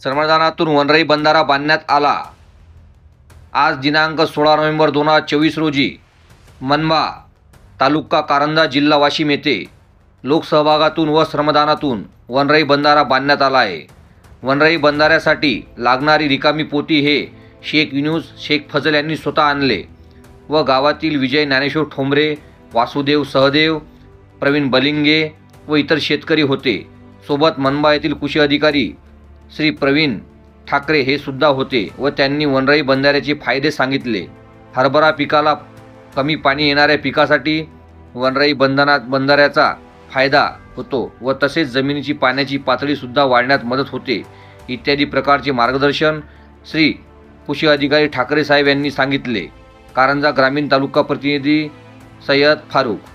श्रमदानातून वनराई बंधारा बांधण्यात आला। आज दिनांक 16 नोव्हेंबर 2024 रोजी मनमाड तालुका कारंजा जिल्हा वाशिम येथे लोकसहभागातून व श्रमदानातून वनराई बंधारा बांधण्यात आला आहे। वनराई बंधाऱ्यासाठी लागणारी रिकामी पोती हे शेख युनुस शेख फजल यांनी स्वतः आणले व गावातील विजय ज्ञानेश्वर ठोंबरे, वासुदेव सहदेव, प्रवीण बलिंगे व इतर शेतकरी होते। सोबत मनमाड येथील कृषी अधिकारी श्री प्रवीण ठाकरे हे सुद्धा होते व त्यांनी वनराई बंधाऱ्याचे फायदे सांगितले। हरभरा पिकाला कमी पाणी येणाऱ्या पिकासाठी वनराई बंधाऱ्याचा फायदा होतो व तसेच जमिनीची पाण्याची पातळी सुद्धा वाढण्यात मदत होते इत्यादी प्रकारचे मार्गदर्शन श्री कृषी अधिकारी ठाकरे साहेब यांनी सांगितले। कारंजा ग्रामीण तालुका प्रतिनिधी सय्यद फारूक।